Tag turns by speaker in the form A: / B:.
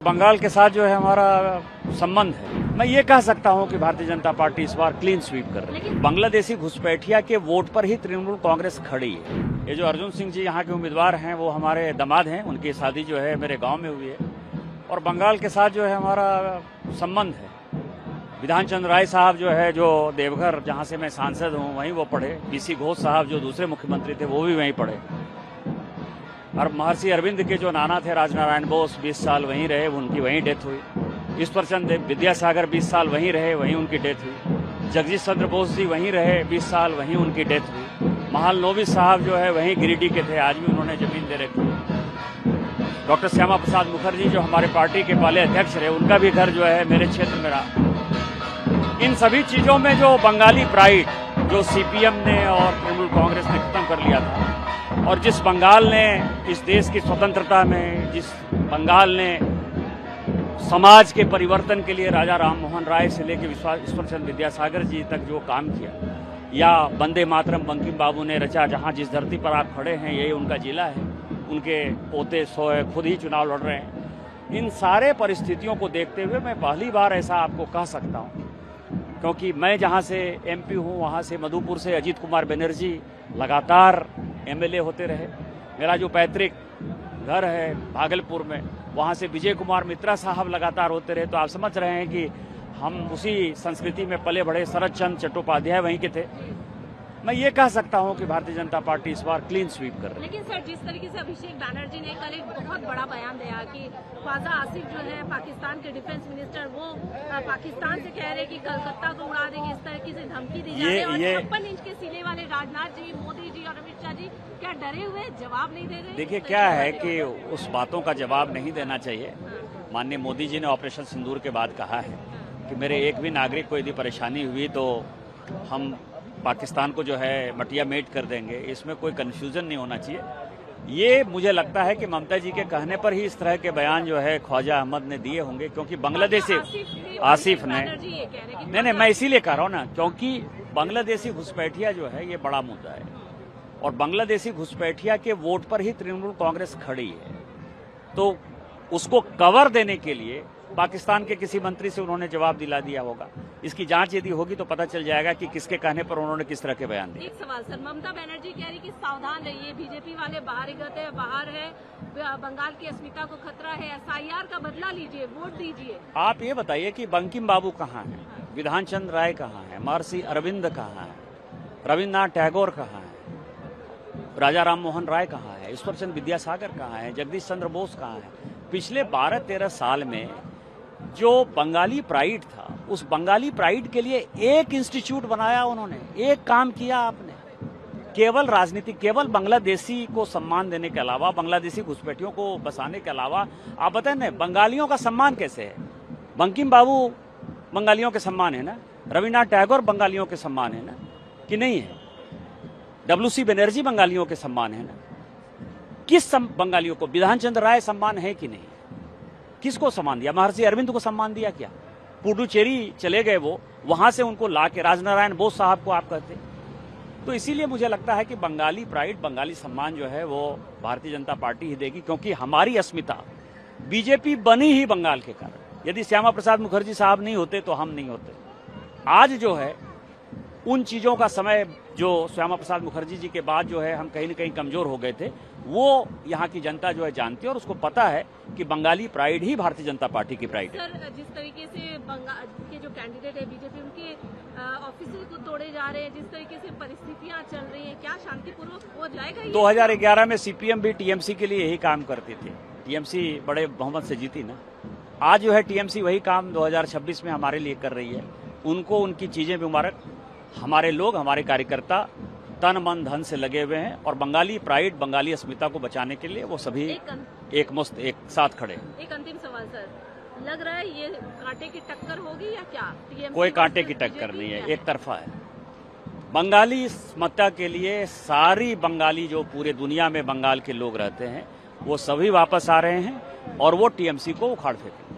A: बंगाल के साथ जो है हमारा संबंध है। मैं ये कह सकता हूँ कि भारतीय जनता पार्टी इस बार क्लीन स्वीप कर रही है। बांग्लादेशी घुसपैठिया के वोट पर ही तृणमूल कांग्रेस खड़ी है। ये जो अर्जुन सिंह जी यहाँ के उम्मीदवार हैं वो हमारे दामाद हैं, उनकी शादी जो है मेरे गांव में हुई है और बंगाल के साथ जो है हमारा संबंध है। विधान चंद्र राय साहब जो है, जो देवघर जहाँ से मैं सांसद हूँ वहीं वो पढ़े। बीसी घोष साहब जो दूसरे मुख्यमंत्री थे वो भी वहीं पढ़े और महर्षि अरविंद के जो नाना थे राजनारायण बोस 20 साल वहीं रहे, उनकी वहीं डेथ हुई। ईश्वरचंद विद्यासागर 20 साल वहीं रहे, वहीं उनकी डेथ हुई। जगदीश चंद्र बोस जी वहीं रहे 20 साल, वहीं उनकी डेथ हुई। महालनोबिस साहब जो है वहीं गिरिडीह के थे, आज भी उन्होंने जमीन दे रखी। डॉक्टर श्यामा प्रसाद मुखर्जी जो हमारे पार्टी के पहले अध्यक्ष रहे, उनका भी घर जो है मेरे क्षेत्र में रहा। इन सभी चीजों में जो बंगाली प्राइड जो सीपीएम ने और तृणमूल कांग्रेस ने खत्म कर लिया था और जिस बंगाल ने इस देश की स्वतंत्रता में, जिस बंगाल ने समाज के परिवर्तन के लिए राजा राम मोहन राय से लेकर ईश्वरचंद विद्यासागर जी तक जो काम किया, या वंदे मातरम बंकिम बाबू ने रचा, जहां जिस धरती पर आप खड़े हैं यही उनका जिला है, उनके पोते सोए खुद ही चुनाव लड़ रहे हैं। इन सारे परिस्थितियों को देखते हुए मैं पहली बार ऐसा आपको कह सकता हूं, क्योंकि मैं जहां से एमपी हूं वहां से मधुपुर से अजीत कुमार बनर्जी लगातार एमएलए होते रहे। मेरा जो पैतृक घर है भागलपुर में, वहां से विजय कुमार मित्रा साहब लगातार होते रहे। तो आप समझ रहे हैं कि हम उसी संस्कृति में पले बढ़े। शरद चंद्र चट्टोपाध्याय वहीं के थे। मैं ये कह सकता हूं कि भारतीय जनता पार्टी इस बार क्लीन स्वीप कर रही है।
B: लेकिन सर, जिस तरीके से अभिषेक बैनर्जी ने कल एक बहुत बड़ा बयान दिया कि ख्वाजा आसिफ जो है पाकिस्तान के डिफेंस मिनिस्टर, वो पाकिस्तान से कह रहे कि कलकत्ता को उड़ा देंगे, इस तरह की धमकी दी जा रही है। और 56 इंच के सीने वाले राजनाथ जी, मोदी जी और अमित शाह जी क्या डरे हुए जवाब नहीं दे रहे?
A: देखिए क्या है कि उस बातों का जवाब नहीं देना चाहिए। माननीय मोदी जी ने ऑपरेशन सिंदूर के बाद कहा है कि मेरे एक भी नागरिक को यदि परेशानी हुई तो हम पाकिस्तान को जो है मटिया मेट कर देंगे। इसमें कोई कंफ्यूजन नहीं होना चाहिए। ये मुझे लगता है कि ममता जी के कहने पर ही इस तरह के बयान जो है ख्वाजा अहमद ने दिए होंगे, क्योंकि बांग्लादेशी आसिफ ने नहीं, मैं इसीलिए कह रहा हूं ना, क्योंकि बांग्लादेशी घुसपैठिया जो है ये बड़ा मुद्दा है और बांग्लादेशी घुसपैठिया के वोट पर ही तृणमूल कांग्रेस खड़ी है। तो उसको कवर देने के लिए पाकिस्तान के किसी मंत्री से उन्होंने जवाब दिला दिया होगा। इसकी जांच यदि होगी तो पता चल जाएगा कि किसके कहने पर उन्होंने किस तरह के बयान दिए।
B: एक सवाल सर, ममता बनर्जी कह रही कि सावधान रहिए, बीजेपी वाले बाहर है, बंगाल की अस्मिता को खतरा है, एसआईआर का बदला लीजिए, वोट दीजिए।
A: आप ये बताइए कि बंकिम बाबू कहाँ है, विधान चंद्र राय कहाँ है, महर्षि अरविंद कहाँ है, रविन्द्रनाथ टैगोर कहाँ है, राजा राम मोहन राय कहाँ है, ईश्वरचंद विद्यासागर कहाँ है, जगदीश चंद्र बोस कहाँ है। पिछले 12-13 साल में जो बंगाली प्राइड था, उस बंगाली प्राइड के लिए एक इंस्टीट्यूट बनाया उन्होंने, एक काम किया आपने। केवल राजनीति, केवल बांग्लादेशी को सम्मान देने के अलावा, बांग्लादेशी घुसपैठियों को बसाने के अलावा, आप बताएं ना बंगालियों का सम्मान कैसे है? बंकिम बाबू बंगालियों के सम्मान है ना, रविन्द्रनाथ टैगोर बंगालियों के सम्मान है ना, कि नहीं है? डब्ल्यूसी बनर्जी बंगालियों के सम्मान है ना। किस बंगालियों को विधान चंद्र राय सम्मान है कि नहीं? किसको सम्मान दिया? महर्षि अरविंद को सम्मान दिया क्या? पुडुचेरी चले गए वो, वहां से उनको लाके राजनारायण बोस साहब को आप कहते। तो इसीलिए मुझे लगता है कि बंगाली प्राइड, बंगाली सम्मान जो है वो भारतीय जनता पार्टी ही देगी, क्योंकि हमारी अस्मिता बीजेपी बनी ही बंगाल के कारण। यदि श्यामा प्रसाद मुखर्जी साहब नहीं होते तो हम नहीं होते। आज जो है उन चीजों का समय, जो श्यामा प्रसाद मुखर्जी जी के बाद जो है हम कहीं न कहीं कमजोर हो गए थे, वो यहाँ की जनता जो है जानती है और उसको पता है कि बंगाली प्राइड ही भारतीय जनता पार्टी की प्राइड है।
B: सर, जिस तरीके से बंगाल के जो कैंडिडेट है बीजेपी, उनके ऑफिस को तोड़े जा रहे हैं, जिस तरीके से परिस्थितियां चल रही हैं, क्या शांतिपूर्वक हो जाएगा?
A: 2011 में सीपीएम भी टीएमसी के लिए यही काम करती थी। टीएमसी बड़े बहुमत से जीती ना। आज जो है टीएमसी वही काम 2026 में हमारे लिए कर रही है। उनको उनकी चीजें भी मुबारक। हमारे लोग, हमारे कार्यकर्ता तन मन धन से लगे हुए हैं और बंगाली प्राइड, बंगाली अस्मिता को बचाने के लिए वो सभी एक साथ खड़े हैं।
B: एक अंतिम सवाल सर, लग रहा है ये कांटे की टक्कर होगी या क्या?
A: कोई कांटे की टक्कर नहीं है, एक तरफा है। बंगाली अस्मिता के लिए सारी बंगाली, जो पूरे दुनिया में बंगाल के लोग रहते हैं, वो सभी वापस आ रहे हैं और वो टीएमसी को उखाड़ फेंकेंगे।